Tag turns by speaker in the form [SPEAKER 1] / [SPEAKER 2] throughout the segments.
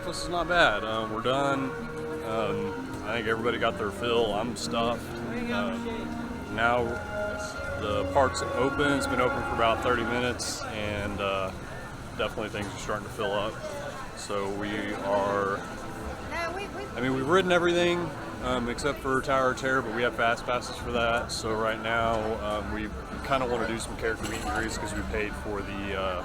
[SPEAKER 1] breakfast is not bad. We're done. I think everybody got their fill. I'm stuffed. Now the park's open. It's been open for about 30 minutes, and definitely things are starting to fill up. So we are, I mean, we've ridden everything except for Tower of Terror, but we have fast passes for that. So right now we kind of want to do some character meet and greets because we paid for the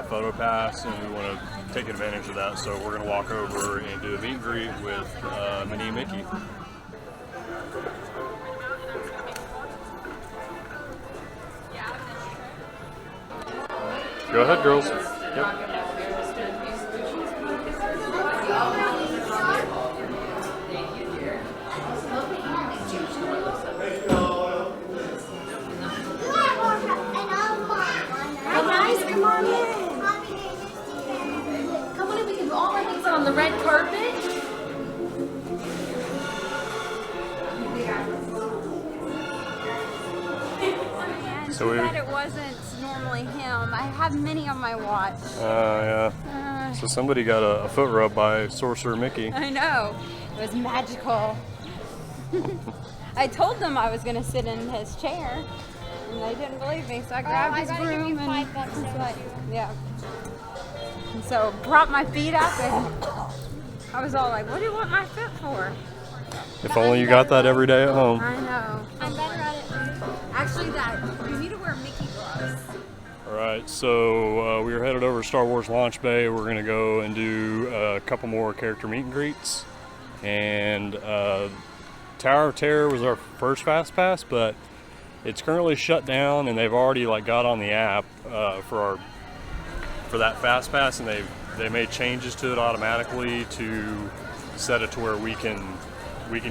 [SPEAKER 1] photo pass, and we want to take advantage of that. So we're going to walk over and do a meet and greet with Minnie and Mickey. Go ahead, girls. Yep.
[SPEAKER 2] Come on in. Come on in. We can all have things on the red carpet.
[SPEAKER 3] So we said it wasn't normally him. I have Minnie on my watch.
[SPEAKER 1] Yeah. So somebody got a foot rub by Sorcerer Mickey.
[SPEAKER 3] I know. It was magical. I told them I was going to sit in his chair, and they didn't believe me, so I grabbed his broom and yeah. And so brought my feet up, and I was all like, "What do you want my foot for?"
[SPEAKER 1] If only you got that every day at home.
[SPEAKER 3] I know. I'm better at it. Actually, you need to wear Mickey gloves.
[SPEAKER 1] All right, so we are headed over to Star Wars Launch Bay. We're going to go and do a couple more character meet and greets. And Tower of Terror was our first fast pass, but it's currently shut down, and they've already got on the app for that fast pass, and they made changes to it automatically to set it to where we can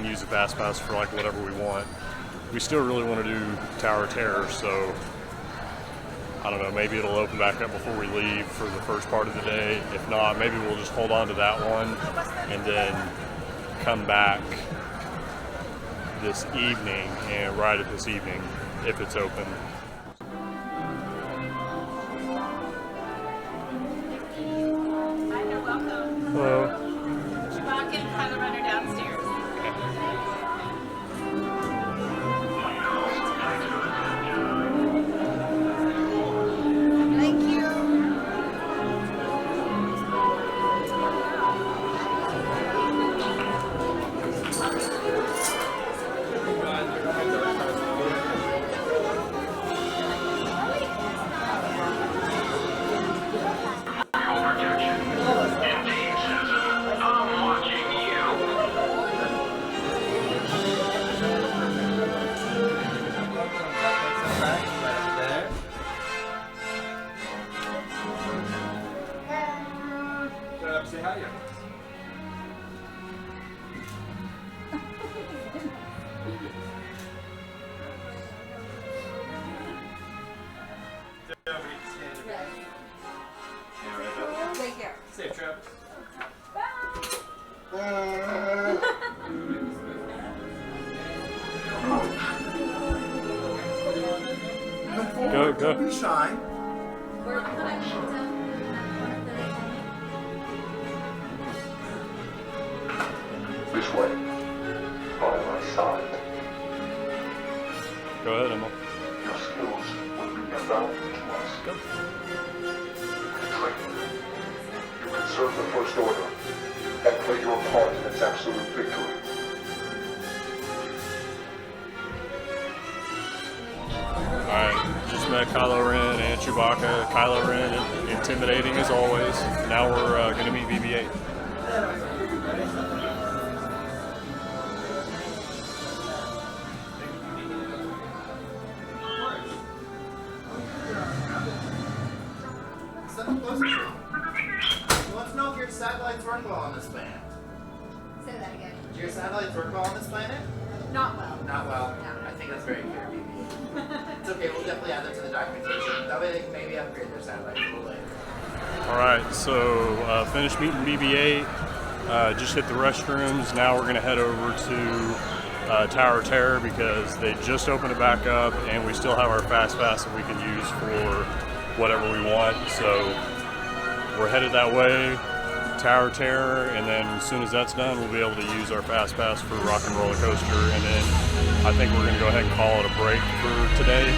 [SPEAKER 1] use the fast pass for whatever we want. We still really want to do Tower of Terror, so I don't know, maybe it'll open back up before we leave for the first part of the day. If not, maybe we'll just hold on to that one and then come back this evening and ride it this evening if it's open.
[SPEAKER 4] Hi, welcome.
[SPEAKER 1] Hello.
[SPEAKER 4] Walk in, Kylo Runner downstairs.
[SPEAKER 3] Thank you.
[SPEAKER 5] Say hi, yeah.
[SPEAKER 3] Take care.
[SPEAKER 5] Safe travels.
[SPEAKER 1] Go.
[SPEAKER 5] Be shy.
[SPEAKER 6] This way, by my side.
[SPEAKER 1] Go ahead, Emma.
[SPEAKER 6] Your skills will be invaluable to us.
[SPEAKER 1] Go.
[SPEAKER 6] Training. You can serve the First Order and play your part in its absolute victory.
[SPEAKER 1] Alright, just met Kylo Ren and Chewbacca. Kylo Ren intimidating as always. Now we're going to meet BB-8.
[SPEAKER 5] Let's know if your satellites work well on this planet.
[SPEAKER 2] Say that again.
[SPEAKER 5] Do your satellites work well on this planet?
[SPEAKER 2] Not well.
[SPEAKER 5] Not well.
[SPEAKER 2] No.
[SPEAKER 5] I think that's very clear, BB. It's okay, we'll definitely add that to the documentation. That way they can maybe upgrade their satellites a little later.
[SPEAKER 1] Alright, so finished meeting BB-8. Just hit the restrooms. Now we're going to head over to Tower of Terror because they just opened it back up, and we still have our fast pass that we can use for whatever we want. So we're headed that way. Tower Terror, and then as soon as that's done, we'll be able to use our Fast Pass for Rock and Roller Coaster, and then I think we're going to go ahead and call it a break for today.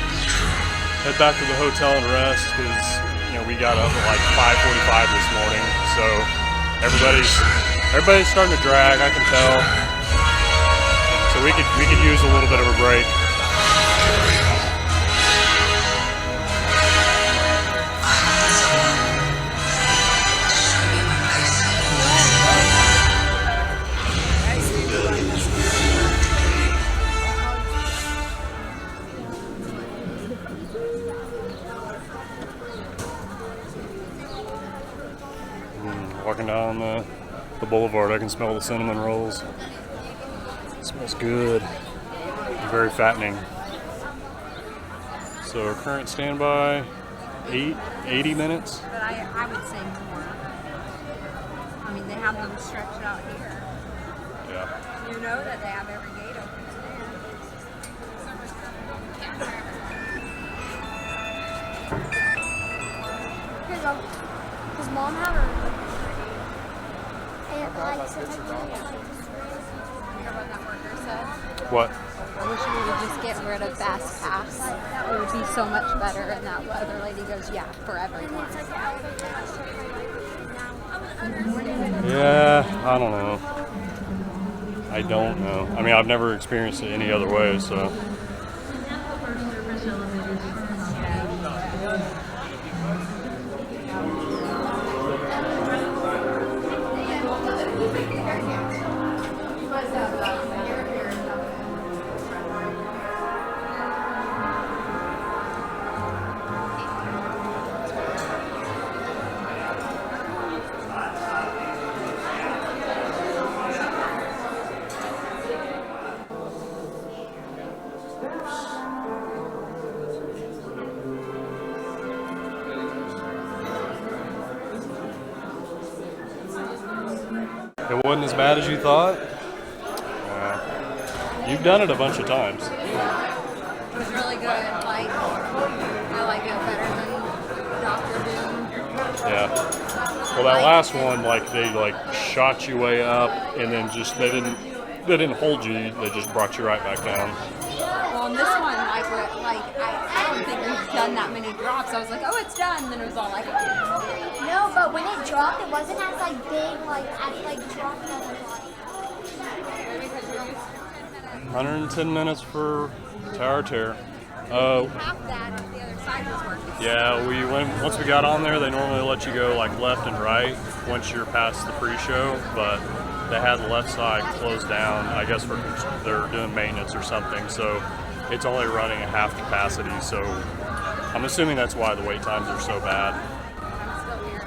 [SPEAKER 1] Head back to the hotel and rest, because we got up at like 5:45 this morning, so everybody's starting to drag, I can tell. So we could use a little bit of a break. Walking down the boulevard, I can smell the cinnamon rolls. It smells good. Very fattening. So our current standby, 80 minutes.
[SPEAKER 3] But I would say more. I mean, they have them stretched out here.
[SPEAKER 1] Yeah.
[SPEAKER 3] You know that they have every gate open today.
[SPEAKER 2] Here you go. Does mom have her? And like,
[SPEAKER 3] Hear what that worker said?
[SPEAKER 1] What?
[SPEAKER 3] I wish we would just get rid of Fast Pass. It would be so much better. And that other lady goes, yeah, for everyone.
[SPEAKER 1] Yeah, I don't know. I don't know. I mean, I've never experienced it any other way, so. It wasn't as bad as you thought? You've done it a bunch of times.
[SPEAKER 3] It was really good. Like, I like it better than Dr. Doom.
[SPEAKER 1] Yeah. Well, that last one, like they shot you way up, and then just they didn't hold you. They just brought you right back down.
[SPEAKER 3] Well, in this one, I don't think we've done that many drops. I was like, oh, it's done. And then it was all like,
[SPEAKER 2] no, but when it dropped, it wasn't as like big, as dropped as I thought.
[SPEAKER 1] 110 minutes for Tower Terror.
[SPEAKER 3] half that if the other side was working.
[SPEAKER 1] Yeah, once we got on there, they normally let you go like left and right once you're past the pre-show, but they had the left side closed down. I guess they're doing maintenance or something, so it's only running at half capacity. So I'm assuming that's why the wait times are so bad.
[SPEAKER 3] I'm still here.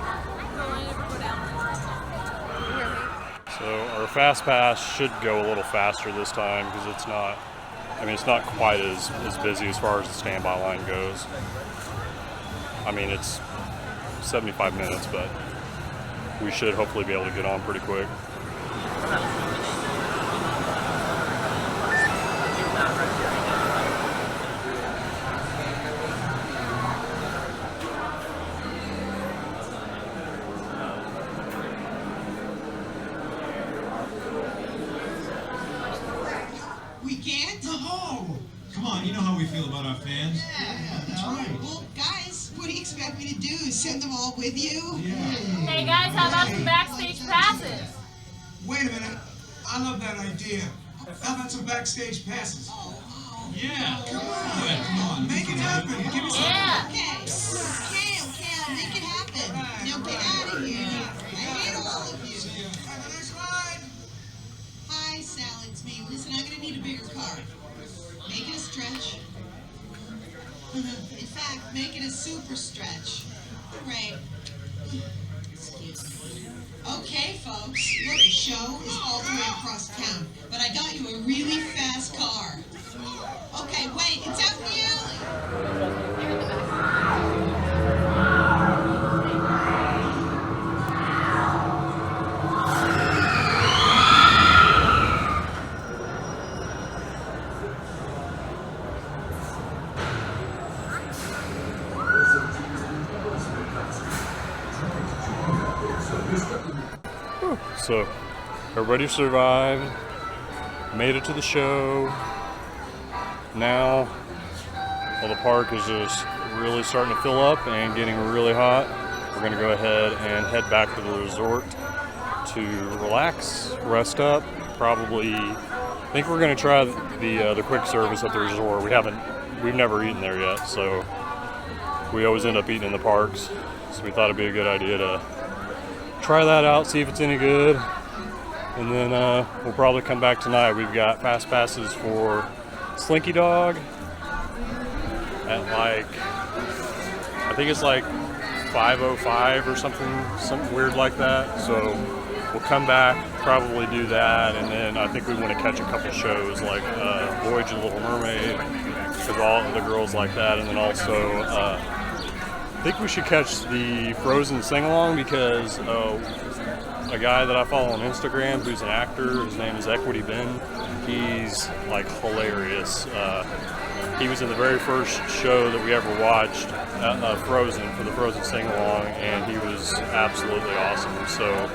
[SPEAKER 1] So our Fast Pass should go a little faster this time because it's not quite as busy as far as the standby line goes. I mean, it's 75 minutes, but we should hopefully be able to get on pretty quick.
[SPEAKER 7] We can't?
[SPEAKER 8] No! Come on, you know how we feel about our fans.
[SPEAKER 7] Yeah,
[SPEAKER 8] that's right.
[SPEAKER 7] Well, guys, what do you expect me to do? Send them all with you?
[SPEAKER 8] Yeah.
[SPEAKER 4] Hey guys, how about some backstage passes?
[SPEAKER 8] Wait a minute. I love that idea. How about some backstage passes? Yeah, come on, make it happen. Give us
[SPEAKER 4] Yeah.
[SPEAKER 7] Okay, I'll make it happen. Now get out of here. I hate all of you.
[SPEAKER 8] See ya. Have a nice ride.
[SPEAKER 7] Hi, Sal, it's me. Listen, I'm gonna need a bigger car. Make it a stretch. In fact, make it a super stretch. Right. Excuse me. Okay, folks. Look, the show is all the way across town, but I got you a really fast car. Okay, wait, it's out in the alley.
[SPEAKER 1] So everybody survived, made it to the show. Now, while the park is just really starting to fill up and getting really hot, we're gonna go ahead and head back to the resort to relax, rest up. Probably, I think we're gonna try the quick service at the resort. We've never eaten there yet, so we always end up eating in the parks. So we thought it'd be a good idea to try that out, see if it's any good, and then we'll probably come back tonight. We've got fast passes for Slinky Dog at like, I think it's like 5:05 or something weird like that. So we'll come back, probably do that, and then I think we want to catch a couple shows like Voyage of the Little Mermaid, because all the girls like that, and then also I think we should catch the Frozen sing-along, because a guy that I follow on Instagram who's an actor, his name is Equity Ben, he's like hilarious. He was in the very first show that we ever watched, Frozen, for the Frozen sing-along, and he was absolutely awesome. So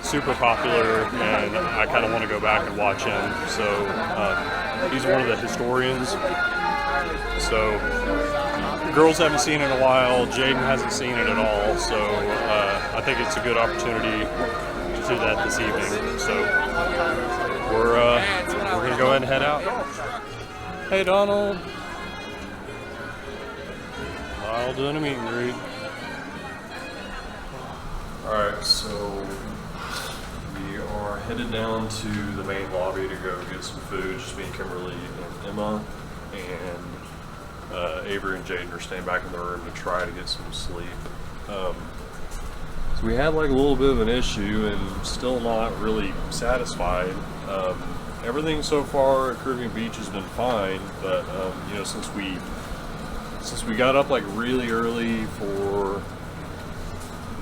[SPEAKER 1] super popular, and I kind of want to go back and watch him. So he's one of the historians. So the girls haven't seen it in a while. Jaden hasn't seen it at all. So I think it's a good opportunity to do that this evening. So we're gonna go ahead and head out. Hey, Donald. Donald doing a meet and greet. Alright, so we are headed down to the main lobby to go get some food. Just me and Kimberly and Emma, and Avery and Jaden are staying back in the room to try to get some sleep. So we had like a little bit of an issue and still not really satisfied. Everything so far at Caribbean Beach has been fine, but you know, since we got up like really early for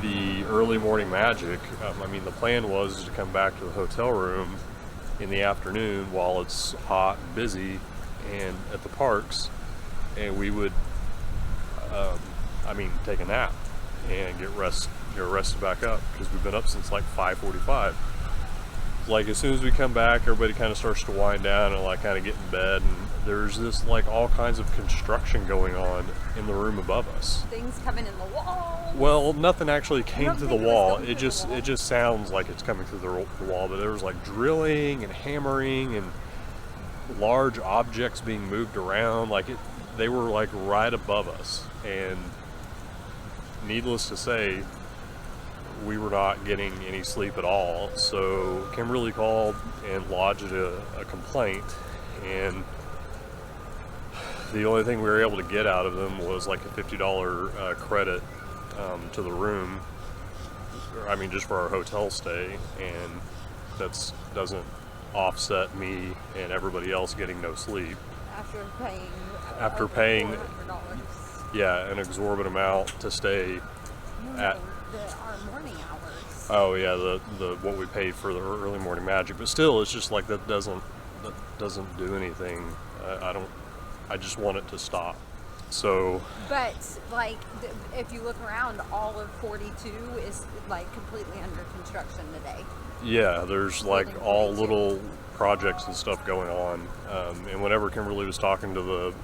[SPEAKER 1] the early morning magic, I mean, the plan was to come back to the hotel room in the afternoon while it's hot and busy and at the parks, and we would take a nap and get rested back up, because we've been up since like 5:45. Like as soon as we come back, everybody kind of starts to wind down and like kind of get in bed, and there's this like all kinds of construction going on in the room above us.
[SPEAKER 3] Things coming in the wall.
[SPEAKER 1] Well, nothing actually came through the wall. It just sounds like it's coming through the wall, but there was like drilling and hammering and large objects being moved around. Like they were like right above us, and needless to say, we were not getting any sleep at all. So Kimberly called and lodged a complaint, and the only thing we were able to get out of them was like a $50 credit to the room. I mean, just for our hotel stay, and that doesn't offset me and everybody else getting no sleep. After paying yeah, an exorbitant amount to stay at
[SPEAKER 3] our morning hours.
[SPEAKER 1] Oh yeah, the what we paid for the early morning magic, but still, it's just like that doesn't do anything. I just want it to stop. So. But
[SPEAKER 3] like, if you look around, all of 42 is like completely under construction today.
[SPEAKER 1] Yeah, there's like all little projects and stuff going on, and whenever Kimberly was talking to the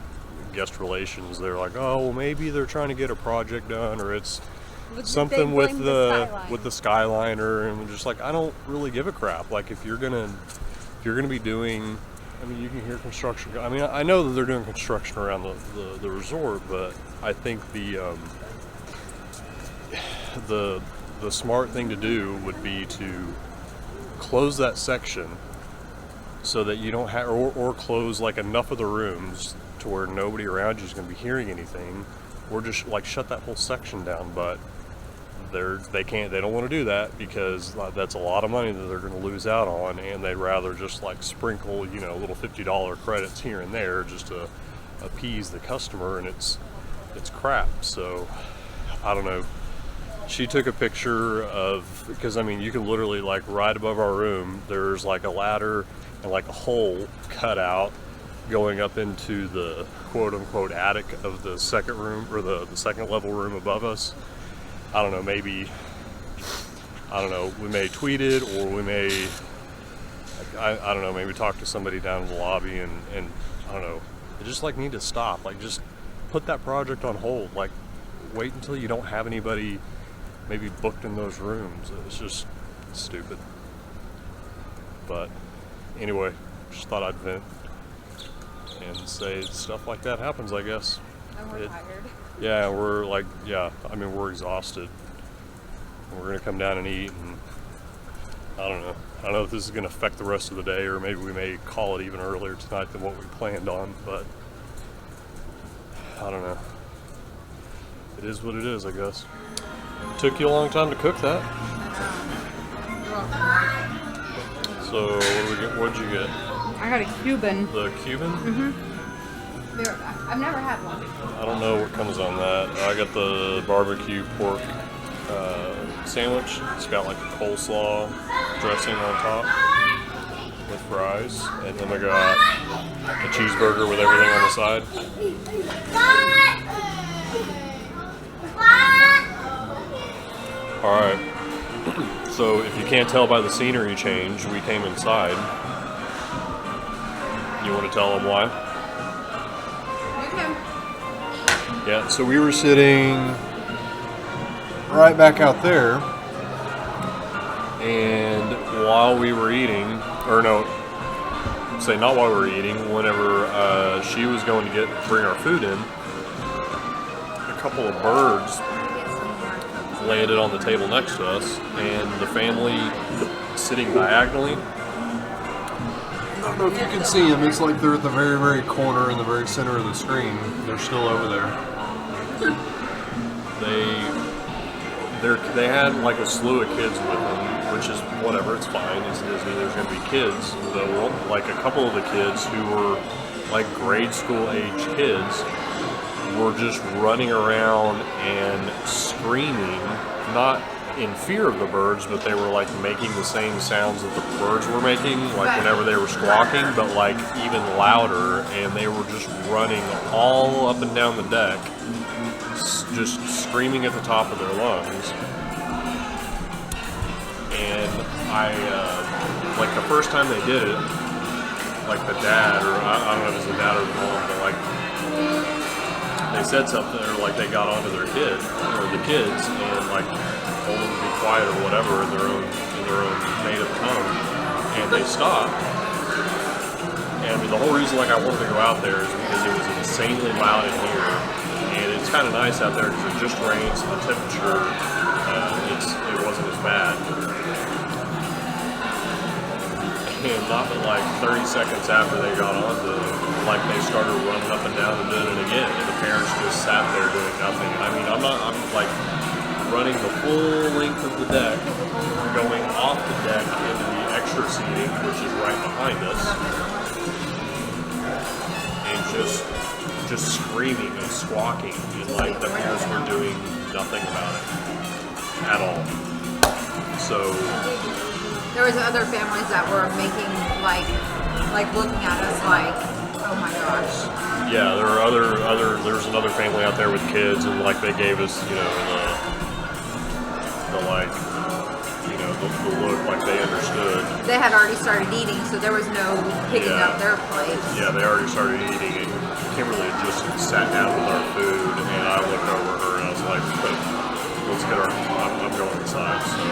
[SPEAKER 1] guest relations, they're like, oh, well, maybe they're trying to get a project done, or it's something with the Skyliner, and we're just like, I don't really give a crap. Like if you're gonna be doing, I mean, you can hear construction. I mean, I know that they're doing construction around the resort, but I think the smart thing to do would be to close that section so that you don't have, or close like enough of the rooms to where nobody around you is going to be hearing anything, or just like shut that whole section down. But they don't want to do that, because that's a lot of money that they're going to lose out on, and they'd rather just like sprinkle, you know, little $50 credits here and there just to appease the customer, and it's crap. So I don't know. She took a picture of, because I mean, you can literally like right above our room, there's like a ladder and like a hole cut out going up into the quote-unquote attic of the second room, or the second level room above us. I don't know, maybe I don't know, we may tweet it, or we may, I don't know, maybe talk to somebody down in the lobby, and I don't know, they just like need to stop. Like, just put that project on hold. Like, wait until you don't have anybody maybe booked in those rooms. It's just stupid. But anyway, just thought I'd vent and say stuff like that happens, I guess.
[SPEAKER 3] And we're tired.
[SPEAKER 1] Yeah, we're like, I mean, we're exhausted. We're gonna come down and eat, and I don't know if this is gonna affect the rest of the day, or maybe we may call it even earlier tonight than what we planned on, but I don't know. It is what it is, I guess. Took you a long time to cook that. So what'd you get?
[SPEAKER 3] I got a Cuban.
[SPEAKER 1] The Cuban?
[SPEAKER 3] Mm-hmm. I've never had one.
[SPEAKER 1] I don't know what comes on that. I got the barbecue pork sandwich. It's got like a coleslaw dressing on top with fries, and then I got a cheeseburger with everything on the side. All right. So if you can't tell by the scenery change, we came inside. You want to tell them why? Yeah, so we were sitting right back out there, and while we were eating, or no, say not while we were eating, whenever she was going to bring our food in, a couple of birds landed on the table next to us, and the family sitting diagonally. I don't know if you can see them. It's like they're at the very, very corner in the very center of the screen. They're still over there. They had like a slew of kids with them, which is whatever. It's fine. It's Disney. There's going to be kids. Like a couple of the kids who were like grade school age kids were just running around and screaming, not in fear of the birds, but they were like making the same sounds that the birds were making, like whenever they were squawking, but like even louder, and they were just running all up and down the deck, just screaming at the top of their lungs. And like the first time they did it, like the dad, or I don't know if it was the dad or the mom, but like they said something, or like they got onto their kid, or the kids, and like told them to be quiet or whatever in their own native tongue, and they stopped. And I mean, the whole reason like I wanted to go out there is because it was insanely loud in here, and it's kind of nice out there because it just rains, so the temperature it wasn't as bad. And not but like 30 seconds after they got onto it, like they started running up and down and doing it again, and the parents just sat there doing nothing. And I mean, I'm like running the full length of the deck, going off the deck into the extra seating, which is right behind us, and just screaming and squawking, and like the parents were doing nothing about it at all. So
[SPEAKER 3] there was other families that were making like looking at us like, oh my gosh.
[SPEAKER 1] Yeah, there was another family out there with kids, and like they gave us, you know, the look, like they understood.
[SPEAKER 3] They had already started eating, so there was no picking up their plates.
[SPEAKER 1] Yeah, they already started eating, and Kimberly had just sat down with our food, and I looked over her and I was like, let's get I'm going inside. So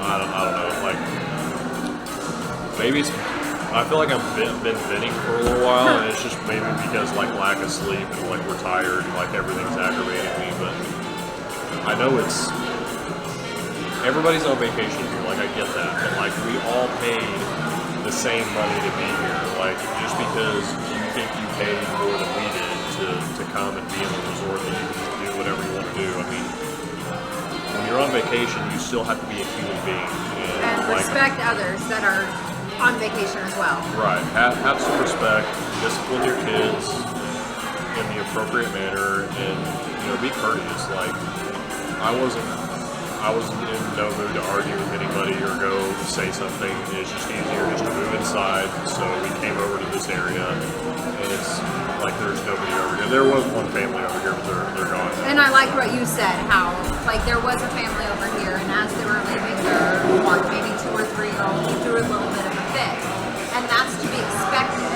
[SPEAKER 1] I don't know, like maybe I feel like I've been venting for a little while, and it's just maybe because like lack of sleep and like we're tired and like everything's aggravating me, but I know everybody's on vacation here, like I get that, but like we all paid the same money to be here. Like just because you think you paid more than we did to come and be in the resort, that you can just do whatever you want to do. I mean, when you're on vacation, you still have to be a human being
[SPEAKER 3] and
[SPEAKER 1] like,
[SPEAKER 3] respect others that are on vacation as well.
[SPEAKER 1] Right. Have some respect. Discipline your kids in the appropriate manner, and be courteous. Like I wasn't in no mood to argue with anybody or go say something. It's just easier just to move inside. So we came over to this area, and it's like there's nobody over here. There was one family over here, but they're gone.
[SPEAKER 3] And I liked what you said, how like there was a family over here, and as they were leaving,
[SPEAKER 9] younger one, maybe 2 or 3 year old, he threw a little bit of a fit. And that's to be expected.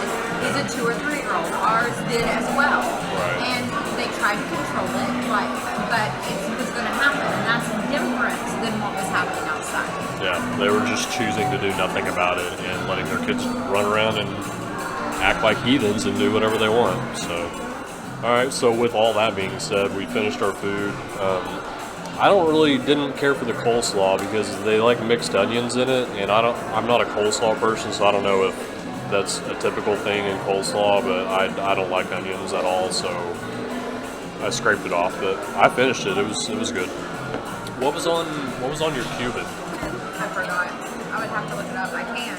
[SPEAKER 9] He's a 2 or 3 year old. Ours did as well.
[SPEAKER 1] Right.
[SPEAKER 9] And they tried to control it, but it was going to happen. And that's different than what was happening outside.
[SPEAKER 1] Yeah, they were just choosing to do nothing about it and letting their kids run around and act like heathens and do whatever they want. So, all right. So with all that being said, we finished our food. I didn't care for the coleslaw because they like mixed onions in it, and I'm not a coleslaw person, so I don't know if that's a typical thing in coleslaw, but I don't like onions at all, so I scraped it off. But I finished it. It was good. What was on your Cuban?
[SPEAKER 9] I forgot. I would have to look it up. I can.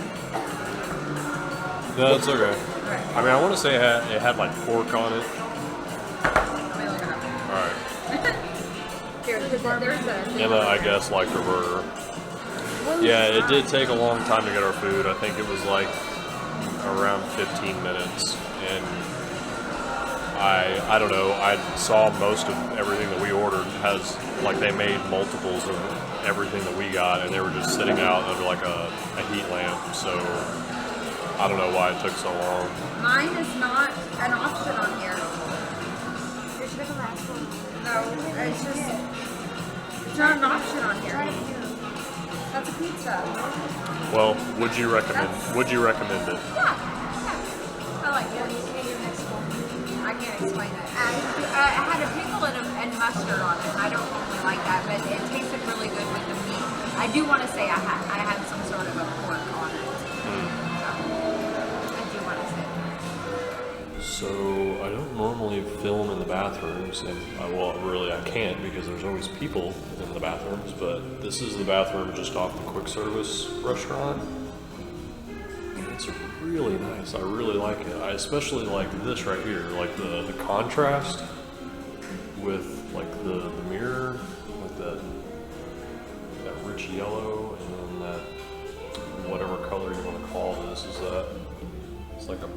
[SPEAKER 1] No, it's okay.
[SPEAKER 9] Right.
[SPEAKER 1] I mean, I want to say it had like pork on it.
[SPEAKER 9] Let me look it up.
[SPEAKER 1] All right.
[SPEAKER 9] Here, there's a...
[SPEAKER 1] Emma, I guess, liked her burger. Yeah, it did take a long time to get our food. I think it was like around 15 minutes, and I don't know, I saw most of everything that we ordered has, like, they made multiples of everything that we got, and they were just sitting out under like a heat lamp, so I don't know why it took so long.
[SPEAKER 9] Mine is not an option on here.
[SPEAKER 2] You should have the last one.
[SPEAKER 9] No, it's not an option on here. That's a pizza.
[SPEAKER 1] Well, would you recommend it?
[SPEAKER 9] Yeah. I like it. I can't explain it. I had a pickle and mustard on it. I don't normally like that, but it tasted really good with the meat. I do want to say I had some sort of a pork on it. So, I do want to say.
[SPEAKER 1] So I don't normally film in the bathrooms, and I can't because there's always people in the bathrooms, but this is the bathroom just off the quick service restaurant. And it's really nice. I really like it. I especially like this right here, like the contrast with like the mirror, like that rich yellow, and then that whatever color you want to call this is that. It's like a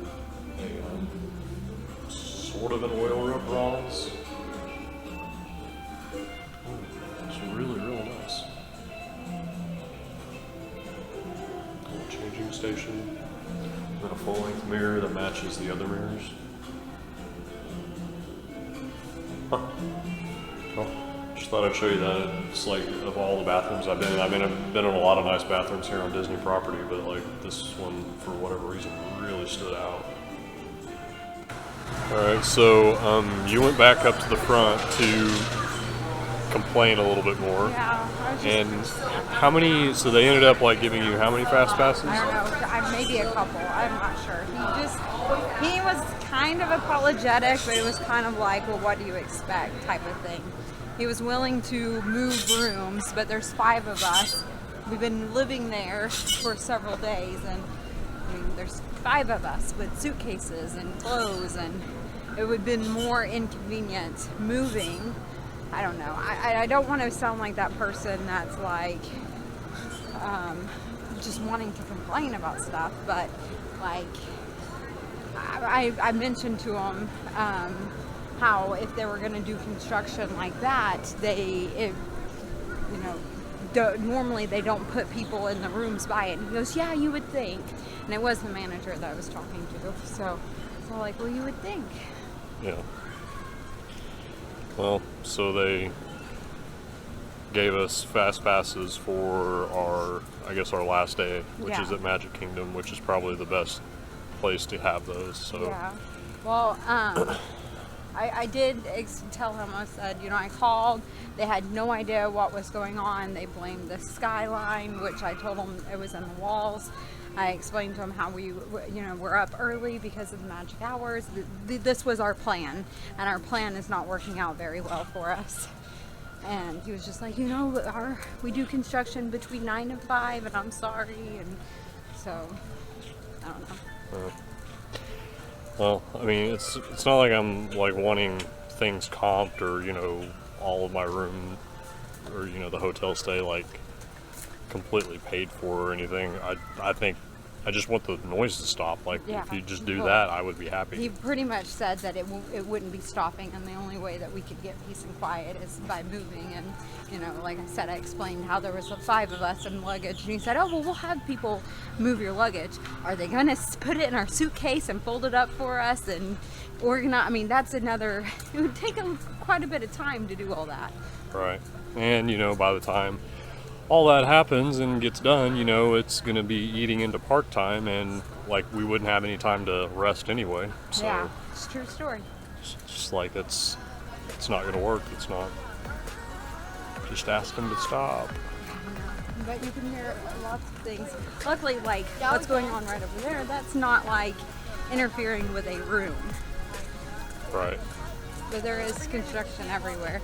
[SPEAKER 1] sort of an oil rub bronze. It's really, real nice. Little changing station. And a full-length mirror that matches the other mirrors. Huh. Well, just thought I'd show you that. It's like, of all the bathrooms I've been in, I've been in a lot of nice bathrooms here on Disney property, but like this one, for whatever reason, really stood out. Alright, so you went back up to the front to complain a little bit more.
[SPEAKER 3] Yeah.
[SPEAKER 1] And how many, so they ended up like giving you how many fast passes?
[SPEAKER 3] I don't know, maybe a couple, I'm not sure. He was kind of apologetic, but it was kind of like, well, what do you expect type of thing. He was willing to move rooms, but there's 5 of us. We've been living there for several days, and I mean, there's 5 of us with suitcases and clothes, and it would have been more inconvenient moving. I don't know. I don't want to sound like that person that's like just wanting to complain about stuff, but like I mentioned to him how if they were going to do construction like that, normally they don't put people in the rooms by it. And he goes, yeah, you would think. And it was the manager that I was talking to. So like, well, you would think.
[SPEAKER 1] Yeah. Well, so they gave us fast passes for our last day, which is at Magic Kingdom, which is probably the best place to have those. So
[SPEAKER 3] yeah. Well, I did tell him, I said, I called, they had no idea what was going on. They blamed the skyline, which I told them it was in the walls. I explained to him how we're up early because of the magic hours. This was our plan, and our plan is not working out very well for us. And he was just like, we do construction between 9 and 5, and I'm sorry. And so, I don't know.
[SPEAKER 1] Well, I mean, it's not like I'm like wanting things comped or all of my room or the hotel stay like completely paid for or anything. I think I just want the noise to stop. Like,
[SPEAKER 3] Yeah.
[SPEAKER 1] if you just do
[SPEAKER 3] Well,
[SPEAKER 1] that, I would be happy.
[SPEAKER 3] He pretty much said that it wouldn't be stopping, and the only way that we could get peace and quiet is by moving. And, you know, like I said, I explained how there was 5 of us in luggage, and he said, oh, well, we'll have people move your luggage. Are they going to put it in our suitcase and fold it up for us and organize? I mean, that's another, it would take quite a bit of time to do all that.
[SPEAKER 1] Right. And, you know, by the time all that happens and gets done, you know, it's going to be eating into park time, and like we wouldn't have any time to rest anyway. So
[SPEAKER 3] Yeah, it's a true story.
[SPEAKER 1] it's just like it's not going to work. It's not. Just ask them to stop.
[SPEAKER 3] But you can hear lots of things. Luckily, like what's going on right over there, that's not like interfering with a room.
[SPEAKER 1] Right.
[SPEAKER 3] But there is construction everywhere.